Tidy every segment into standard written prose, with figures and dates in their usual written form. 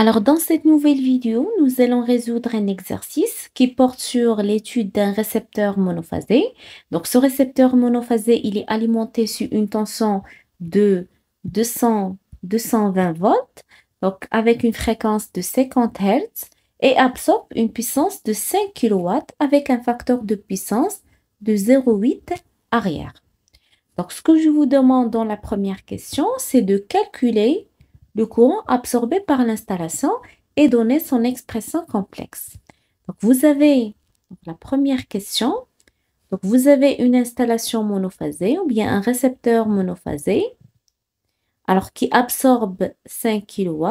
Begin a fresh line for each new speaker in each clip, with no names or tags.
Alors, dans cette nouvelle vidéo, nous allons résoudre un exercice qui porte sur l'étude d'un récepteur monophasé. Donc, ce récepteur monophasé, il est alimenté sur une tension de 220 volts, donc avec une fréquence de 50 Hz et absorbe une puissance de 5 kW avec un facteur de puissance de 0,8 arrière. Donc, ce que je vous demande dans la première question, c'est de calculer le courant absorbé par l'installation et donner son expression complexe. Donc, vous avez la première question. Donc, vous avez une installation monophasée ou bien un récepteur monophasé, alors qui absorbe 5 kW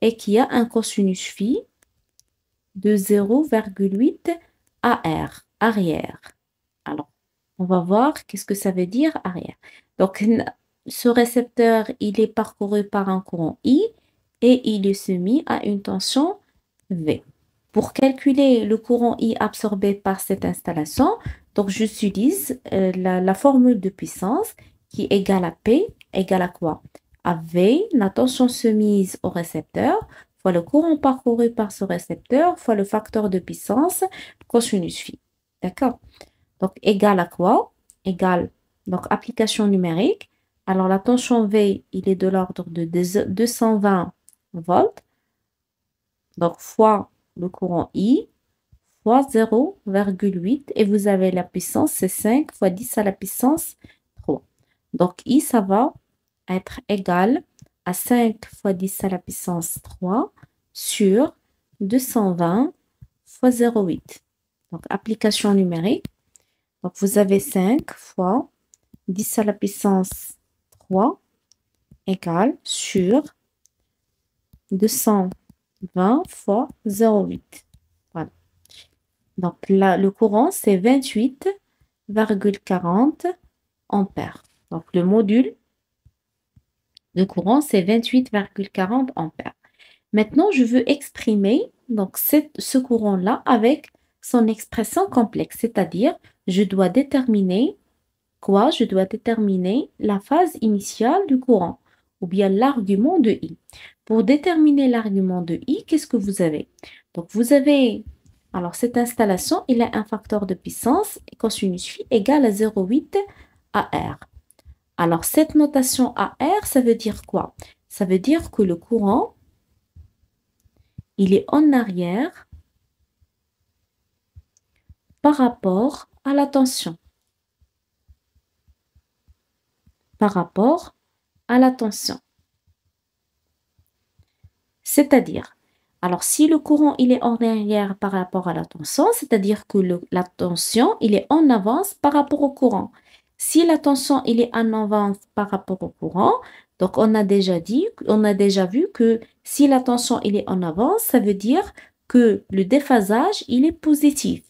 et qui a un cosinus phi de 0,8 AR, arrière. Alors, on va voir qu'est-ce que ça veut dire arrière. Donc, ce récepteur, il est parcouru par un courant I et il est soumis à une tension V. Pour calculer le courant I absorbé par cette installation, donc j'utilise la formule de puissance qui est égale à P égale à quoi? À V, la tension soumise au récepteur, fois le courant parcouru par ce récepteur, fois le facteur de puissance, cosinus phi. D'accord? Donc, égal à quoi? Égal, donc application numérique. Alors, la tension V, il est de l'ordre de 220 volts. Donc, fois le courant I, fois 0,8. Et vous avez la puissance, c'est 5 fois 10 à la puissance 3. Donc, I, ça va être égal à 5 fois 10 à la puissance 3 sur 220 fois 0,8. Donc, application numérique. Donc, vous avez 5 fois 10 à la puissance 3 égale sur 220 fois 0,8. Voilà. Donc, là, le courant, c'est 28,40 ampères. Donc, le module de courant, c'est 28,40 ampères. Maintenant, je veux exprimer donc, ce courant-là avec son expression complexe, c'est-à-dire, je dois déterminer quoi? Je dois déterminer la phase initiale du courant ou bien l'argument de I. Pour déterminer l'argument de I, qu'est-ce que vous avez? Donc, vous avez, alors cette installation, il a un facteur de puissance cosinus phi égale à 0,8 AR. Alors, cette notation AR, ça veut dire quoi? Ça veut dire que le courant, il est en arrière par rapport à la tension. Par rapport à la tension. C'est-à-dire, alors si le courant il est en arrière par rapport à la tension, c'est-à-dire que la tension il est en avance par rapport au courant. Si la tension il est en avance par rapport au courant, donc on a déjà vu que si la tension il est en avance, ça veut dire que le déphasage il est positif.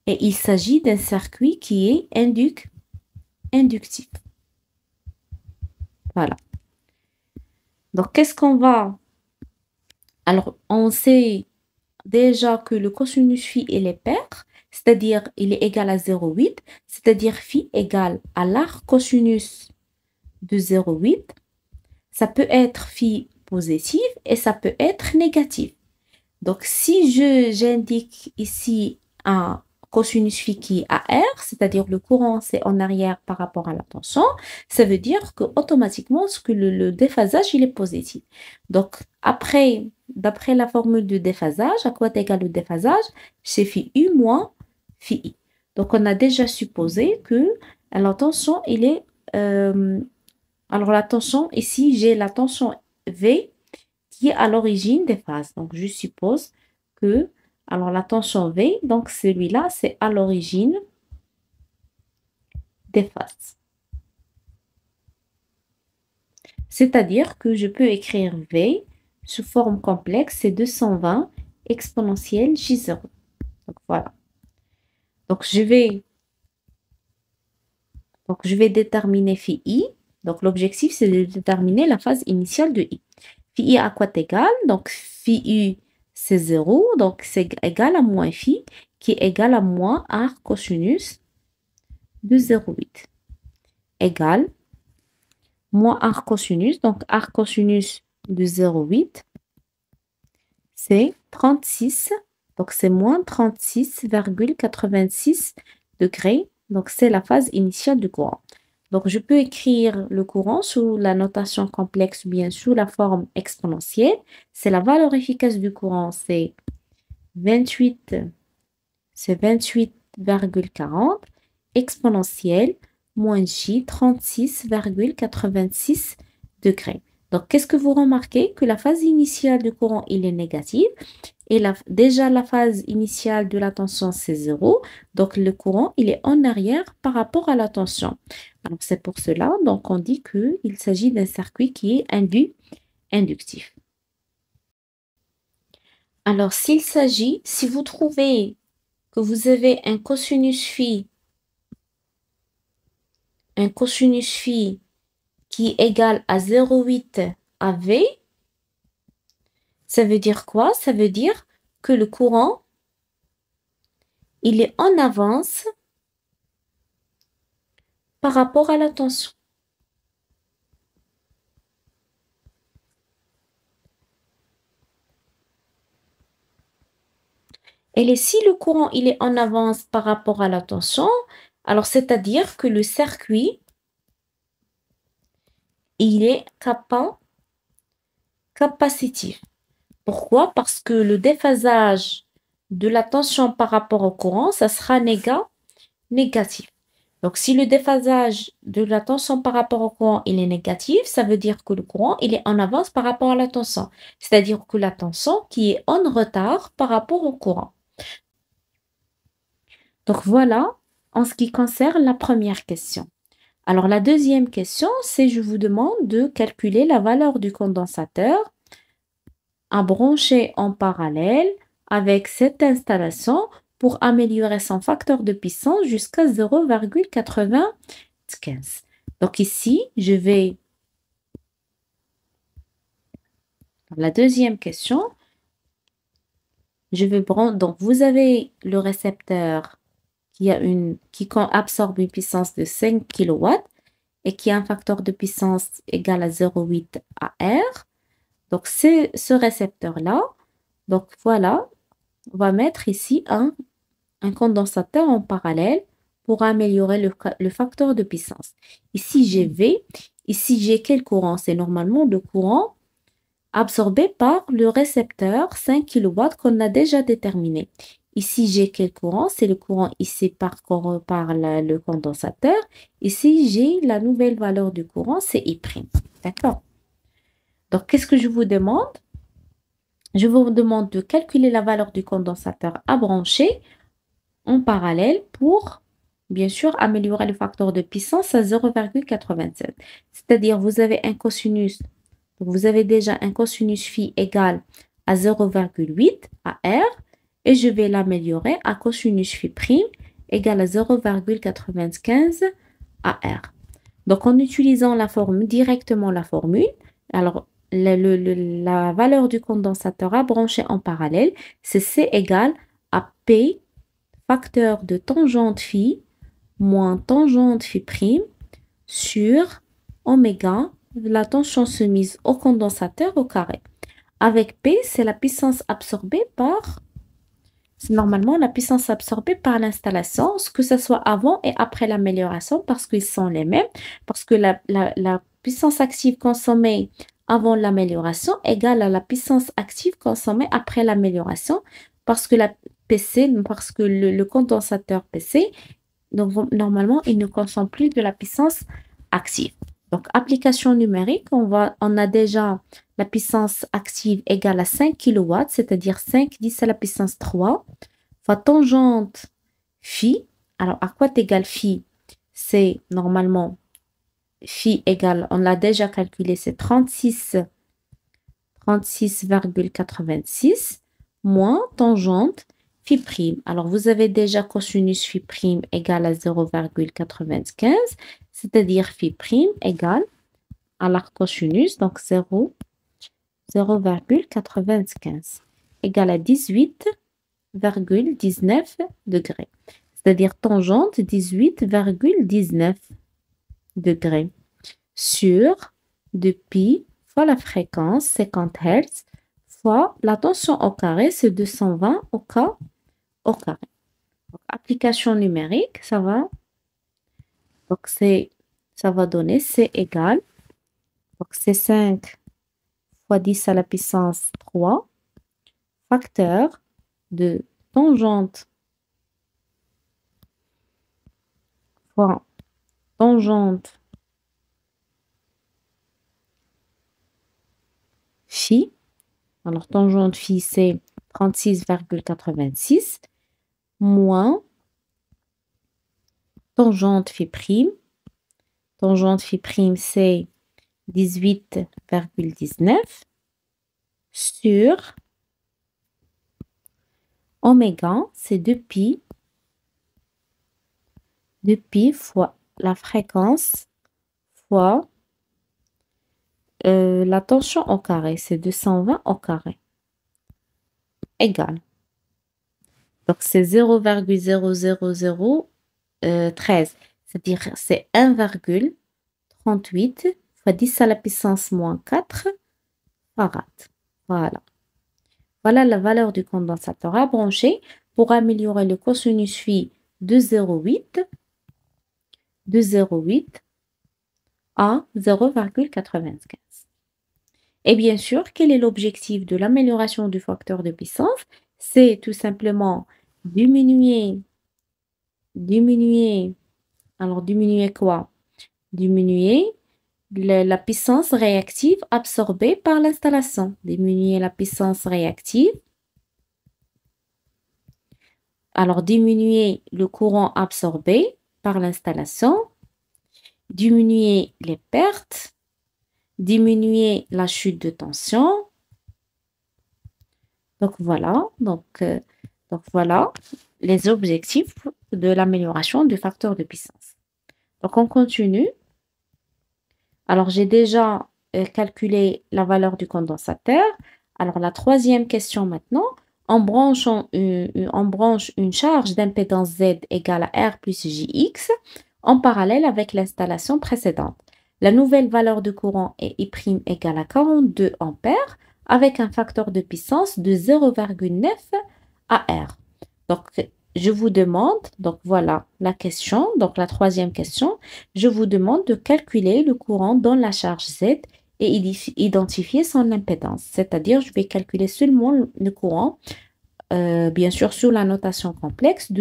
Et il s'agit d'un circuit qui est inductif. Voilà. Donc qu'est-ce qu'on va... Alors on sait déjà que le cosinus phi il est pair, c'est-à-dire il est égal à 0,8, c'est-à-dire phi égale à l'arc cosinus de 0,8. Ça peut être phi positif et ça peut être négatif. Donc si j'indique ici un cosinus phi qui est à R, c'est-à-dire le courant c'est en arrière par rapport à la tension, ça veut dire que automatiquement que le déphasage il est positif. Donc d'après la formule du déphasage, à quoi est égal le déphasage? C'est phi U moins phi I. Donc on a déjà supposé que la tension il est alors la tension ici j'ai la tension V qui est à l'origine des phases. Donc je suppose que alors la tension V, donc celui-là, c'est à l'origine des phases. C'est-à-dire que je peux écrire V sous forme complexe, c'est 220 exponentielle J0. Donc voilà. Donc je vais déterminer phi I. Donc l'objectif, c'est de déterminer la phase initiale de I. Phi I à quoi est égal? Donc phi U, c'est 0. Donc c'est égal à moins phi, qui est égal à moins arc cosinus de 0,8. Égal moins arc cosinus. Donc arc cosinus de 0,8 c'est 36, donc c'est moins 36,86 degrés. Donc, c'est la phase initiale du courant. Donc, je peux écrire le courant sous la notation complexe ou bien sous la forme exponentielle. C'est la valeur efficace du courant, c'est 28, c'est 28,40 exponentielle moins J 36,86 degrés. Donc, qu'est-ce que vous remarquez? Que la phase initiale du courant, il est négative. Et déjà, la phase initiale de la tension, c'est 0. Donc, le courant, il est en arrière par rapport à la tension. Alors, c'est pour cela, donc, on dit qu'il s'agit d'un circuit qui est inductif. Alors, si vous trouvez que vous avez un cosinus phi qui est égal à 0,8 AV, ça veut dire quoi? Ça veut dire que le courant, il est en avance par rapport à la tension. Et si le courant il est en avance par rapport à la tension, alors c'est-à-dire que le circuit, il est capacitif. Pourquoi? Parce que le déphasage de la tension par rapport au courant, ça sera négatif. Donc, si le déphasage de la tension par rapport au courant, il est négatif, ça veut dire que le courant, il est en avance par rapport à la tension. C'est-à-dire que la tension qui est en retard par rapport au courant. Donc, voilà en ce qui concerne la première question. Alors, la deuxième question, c'est je vous demande de calculer la valeur du condensateur à brancher en parallèle avec cette installation pour améliorer son facteur de puissance jusqu'à 0,95. Donc ici, je vais... La deuxième question, donc vous avez le récepteur qui absorbe une puissance de 5 kW et qui a un facteur de puissance égal à 0,8 AR. Donc c'est ce récepteur-là. Donc voilà, on va mettre ici un condensateur en parallèle pour améliorer le facteur de puissance. Ici, j'ai V. Ici, j'ai quel courant? C'est normalement le courant absorbé par le récepteur 5 kW qu'on a déjà déterminé. Ici, j'ai quel courant? C'est le courant ici parcouru par le condensateur. Ici, j'ai la nouvelle valeur du courant, c'est I'. D'accord? Donc, qu'est-ce que je vous demande? Je vous demande de calculer la valeur du condensateur à brancher en parallèle pour, bien sûr, améliorer le facteur de puissance à 0,87. C'est-à-dire, vous avez un cosinus, donc vous avez déjà un cosinus phi égal à 0,8 à R, et je vais l'améliorer à cosinus phi prime égal à 0,95 à R. Donc, en utilisant directement la formule, alors la valeur du condensateur à brancher en parallèle, c'est C égale à P facteur de tangente phi moins tangente phi prime sur oméga, la tension soumise au condensateur au carré. Avec P, c'est la puissance absorbée c'est normalement la puissance absorbée par l'installation, que ce soit avant et après l'amélioration, parce qu'ils sont les mêmes, parce que la puissance active consommée avant l'amélioration égale à la puissance active consommée après l'amélioration, parce que le condensateur PC, donc normalement, il ne consomme plus de la puissance active. Donc, application numérique, on a déjà la puissance active égale à 5 kW, c'est-à-dire 5 10 à la puissance 3, fois tangente phi. Alors, à quoi égale phi? C'est normalement phi égale, on l'a déjà calculé, c'est 36,86 moins tangente phi prime. Alors, vous avez déjà cosinus phi prime égale à 0,95, c'est-à-dire phi prime égale à l'arc cosinus, donc 0,95 égale à 18,19 degrés. C'est-à-dire tangente 18,19 degrés sur 2 pi fois la fréquence 50 Hz fois la tension au carré, c'est 220 au carré. Donc, application numérique, ça va. Donc, ça va donner C égale. Donc, c'est 5 fois 10 à la puissance 3, facteur de tangente fois tangente phi. Alors, tangente phi, c'est 36,86 moins tangente phi prime. Tangente phi prime, c'est 18,19 sur oméga, c'est 2pi fois la fréquence fois la tension au carré, c'est 220 au carré, égale. Donc, c'est 0,00013, c'est-à-dire c'est 1,38 fois 10 à la puissance moins 4 farad. Voilà. Voilà la valeur du condensateur à brancher pour améliorer le cosinus phi de 0,8 à 0,95. Et bien sûr, quel est l'objectif de l'amélioration du facteur de puissance? C'est tout simplement diminuer, alors diminuer quoi? Diminuer la puissance réactive absorbée par l'installation. Diminuer la puissance réactive. Alors, diminuer le courant absorbé par l'installation. Diminuer les pertes. Diminuer la chute de tension. Donc, voilà. Donc voilà les objectifs de l'amélioration du facteur de puissance. Donc, on continue. Alors, j'ai déjà calculé la valeur du condensateur. Alors, la troisième question maintenant. On branche une charge d'impédance Z égale à R plus JX en parallèle avec l'installation précédente. La nouvelle valeur de courant est I' égale à 42 ampères avec un facteur de puissance de 0,9 à R. Donc, je vous demande, donc voilà la question, donc la troisième question, je vous demande de calculer le courant dans la charge Z et identifier son impédance. C'est-à-dire, je vais calculer seulement le courant, bien sûr, sur la notation complexe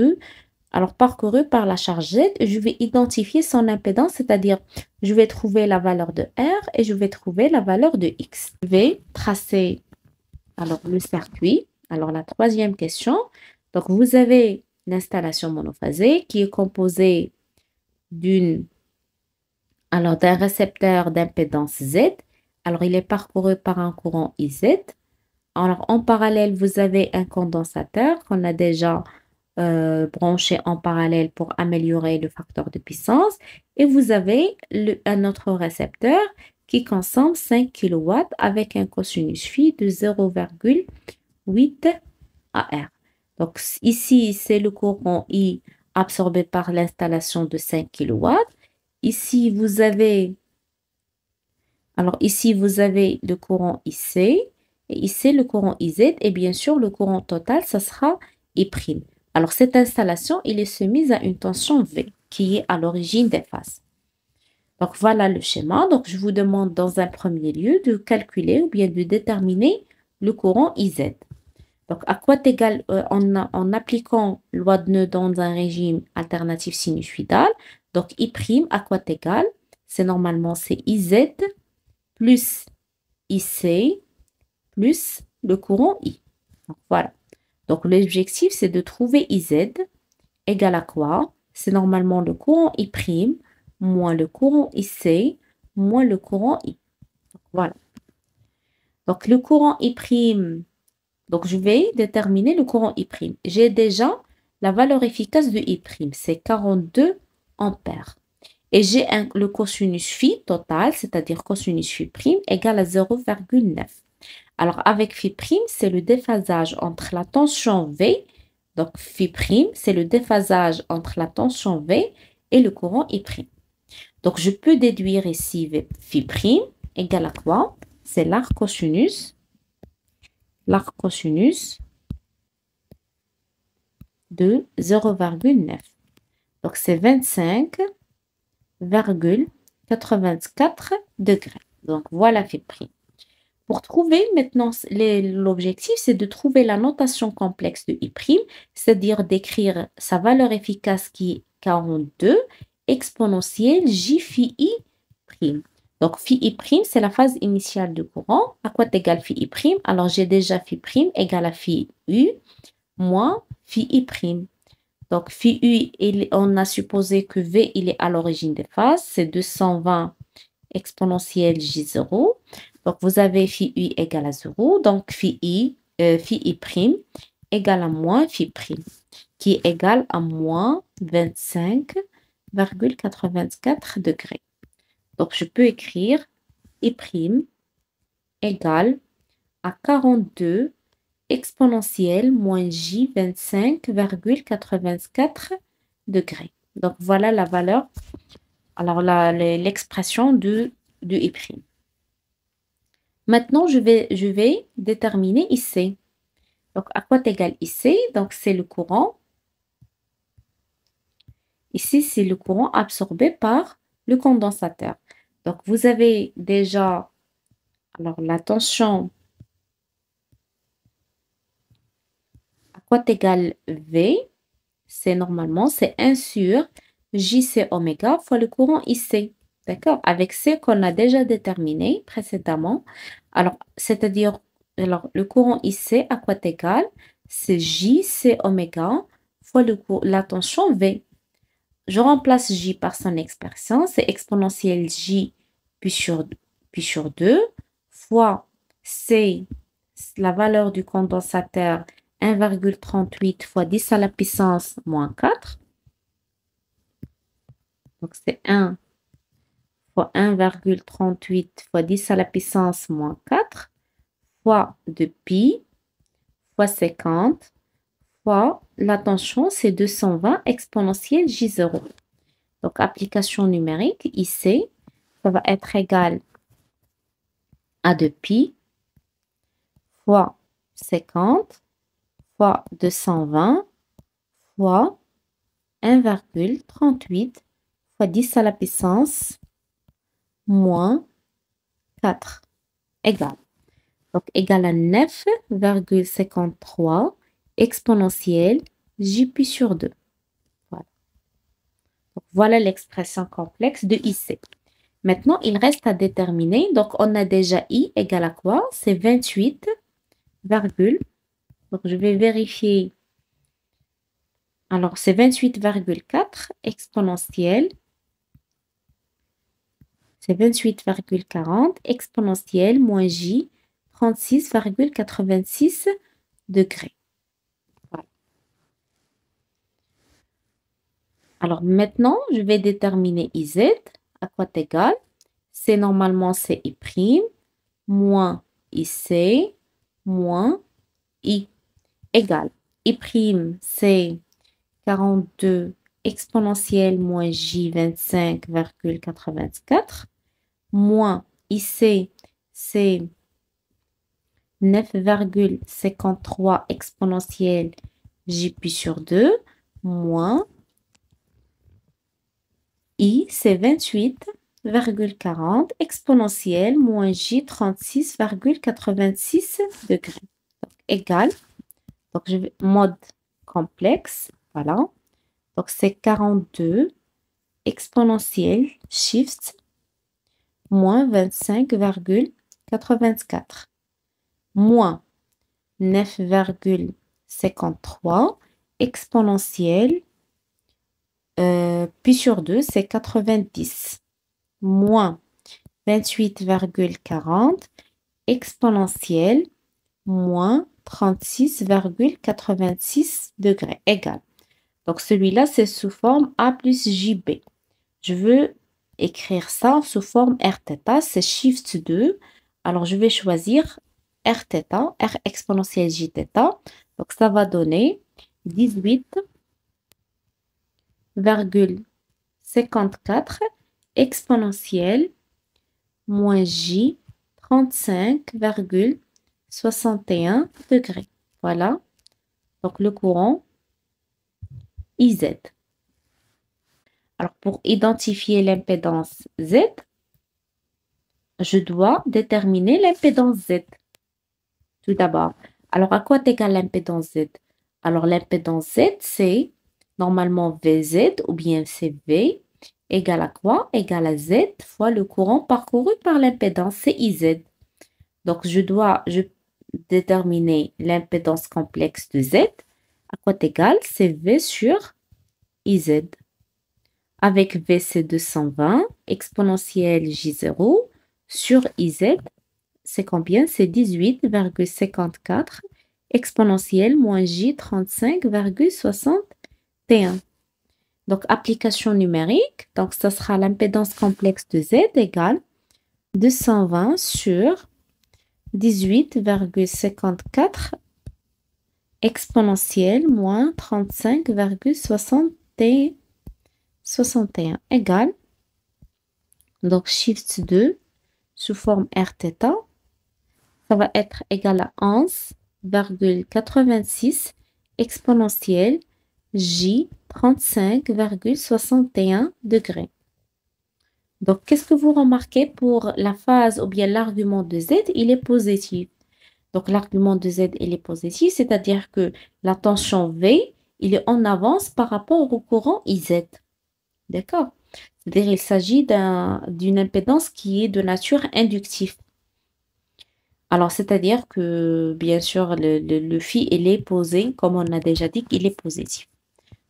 alors parcouru par la charge Z, je vais identifier son impédance, c'est-à-dire, je vais trouver la valeur de R et je vais trouver la valeur de X. Je vais tracer, alors, le circuit. Alors, la troisième question. Donc, vous avez l'installation monophasée qui est composée d'un récepteur d'impédance Z. Alors, il est parcouru par un courant IZ. Alors, en parallèle, vous avez un condensateur qu'on a déjà branché en parallèle pour améliorer le facteur de puissance. Et vous avez un autre récepteur qui consomme 5 kW avec un cosinus phi de 0,8 à R. Donc, ici, c'est le courant I absorbé par l'installation de 5 kW. Ici, vous avez le courant IC et ici, le courant IZ. Et bien sûr, le courant total, ça sera I'. Alors, cette installation, il est soumise à une tension V qui est à l'origine des phases. Donc, voilà le schéma. Donc, je vous demande dans un premier lieu de calculer ou bien de déterminer le courant IZ. Donc, à quoi égal en appliquant loi de nœud dans un régime alternatif sinusoïdal. Donc, I' à quoi égal? C'est normalement c'est IZ plus IC plus le courant I. Donc, voilà. Donc, l'objectif, c'est de trouver IZ égale à quoi? C'est normalement le courant I' moins le courant IC moins le courant I. Donc, voilà. Donc, le courant I', donc je vais déterminer le courant I'. J'ai déjà la valeur efficace de I', c'est 42 ampères. Et j'ai le cosinus phi total, c'est-à-dire cosinus phi' égale à 0,9. Alors, avec phi', c'est le déphasage entre la tension V. Donc, phi', c'est le déphasage entre la tension V et le courant I'. Donc, je peux déduire ici phi' égale à quoi? C'est l'arc cosinus l'arc cosinus de 0,9. Donc, c'est 25,84 degrés. Donc, voilà phi prime. Pour trouver maintenant, l'objectif, c'est de trouver la notation complexe de I', c'est-à-dire d'écrire sa valeur efficace qui est 42 exponentielle J phi I prime. Donc, phi I prime, c'est la phase initiale du courant. À quoi est égal phi I prime? Alors, j'ai déjà phi prime égale à phi U moins phi I prime. Donc, phi U, on a supposé que V, il est à l'origine des phases, c'est 220 exponentielle J0. Donc, vous avez phi U égale à 0. Donc, phi I prime égale à moins phi prime, qui est égal à moins 25,84 degrés. Donc, je peux écrire I prime égale à 42 exponentielle moins J 25,84 degrés. Donc, voilà la valeur, alors l'expression du I prime. Maintenant, je vais déterminer IC. Donc, à quoi est égal IC? Donc, c'est le courant. Ici, c'est le courant absorbé par le condensateur. Donc, vous avez déjà alors, la tension. À quoi est égal V? C'est normalement, c'est 1 sur JC oméga fois le courant IC. D'accord? Avec ce qu'on a déjà déterminé précédemment. Alors, c'est-à-dire, alors, le courant IC, à quoi est égal? C'est JC oméga fois la tension V. Je remplace J par son expression, c'est exponentielle J puis sur 2 fois C, la valeur du condensateur, 1,38 fois 10 à la puissance moins 4. Donc, c'est 1 fois 1,38 fois 10 à la puissance moins 4 fois de pi fois 50 fois la tension, c'est 220 exponentielle J0. Donc, application numérique, IC, ça va être égal à 2pi fois 50 fois 220 fois 1,38 fois 10 à la puissance moins 4 égale. Donc, égal à 9,53 exponentielle J pi sur 2. Voilà. Donc, voilà l'expression complexe de IC. Maintenant, il reste à déterminer. Donc, on a déjà I égale à quoi? C'est 28, donc je vais vérifier. Alors, c'est 28,4 exponentielle. C'est 28,40 exponentielle moins J, 36,86 degrés. Voilà. Alors, maintenant, je vais déterminer IZ. À quoi est égal? C'est normalement c'est I' moins IC moins I égale. I' c'est 42 exponentielle moins J 25,84 moins IC c'est 9,53 exponentielle J pi sur 2 moins I c'est 28,40 exponentielle moins J 36,86 degrés. Donc, égal. Donc, je vais mode complexe. Voilà. Donc, c'est 42 exponentielle shift moins 25,84 moins 9,53 exponentielle pi sur 2, c'est 90 moins 28,40 exponentielle moins 36,86 degrés égal. Donc, celui-là, c'est sous forme A plus JB. Je veux écrire ça sous forme Rθ, c'est shift 2. Alors, je vais choisir Rθ, R exponentielle Jθ. Donc, ça va donner 18,54 exponentielle moins J 35,56 61°. Voilà. Donc, le courant IZ. Alors, pour identifier l'impédance Z, je dois déterminer l'impédance Z. Tout d'abord. Alors, à quoi est égale l'impédance Z? Alors, l'impédance Z, c'est normalement VZ ou bien c'est V égale à quoi? Égale à Z fois le courant parcouru par l'impédance, c'est IZ. Donc, je déterminer l'impédance complexe de Z. À quoi est égal? C'est V sur IZ. Avec V, c'est 220 exponentielle J0 sur IZ. C'est combien? C'est 18,54 exponentielle moins J 35,61. Donc, application numérique. Donc, ça sera l'impédance complexe de Z égale 220 sur 18,54 exponentielle moins 35,61 égale. Donc, shift 2 sous forme Rθ, ça va être égal à 11,86 exponentielle J 35,61 degrés. Donc, qu'est-ce que vous remarquez pour la phase ou bien l'argument de Z? Il est positif. Donc, l'argument de Z, il est positif, c'est-à-dire que la tension V, il est en avance par rapport au courant IZ. D'accord? C'est-à-dire qu'il s'agit d'une impédance qui est de nature inductive. Alors, c'est-à-dire que, bien sûr, le phi, il est posé, comme on a déjà dit, qu'il est positif.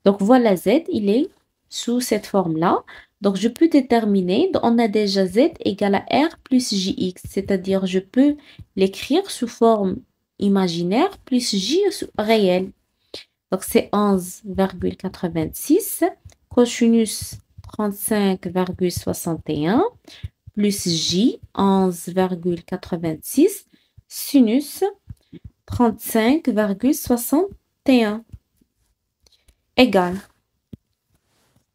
Donc, voilà Z, il est sous cette forme-là. Donc, je peux déterminer, on a déjà Z égale à R plus JX, c'est-à-dire je peux l'écrire sous forme imaginaire plus J réel. Donc, c'est 11,86 cosinus 35,61 plus J 11,86 sinus 35,61 égale.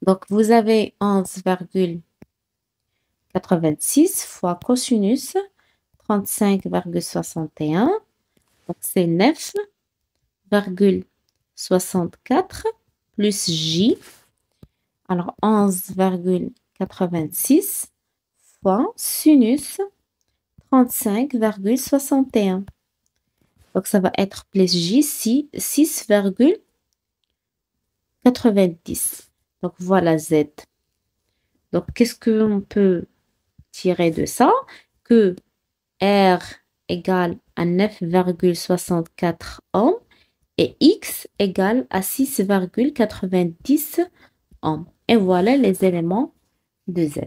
Donc, vous avez 11,86 fois cosinus 35,61. Donc, c'est 9,64 plus J. Alors, 11,86 fois sinus 35,61. Donc, ça va être plus J, 6,90. Donc, voilà Z. Donc, qu'est-ce qu'on peut tirer de ça? Que R égale à 9,64 ohms et X égale à 6,90 ohms. Et voilà les éléments de Z.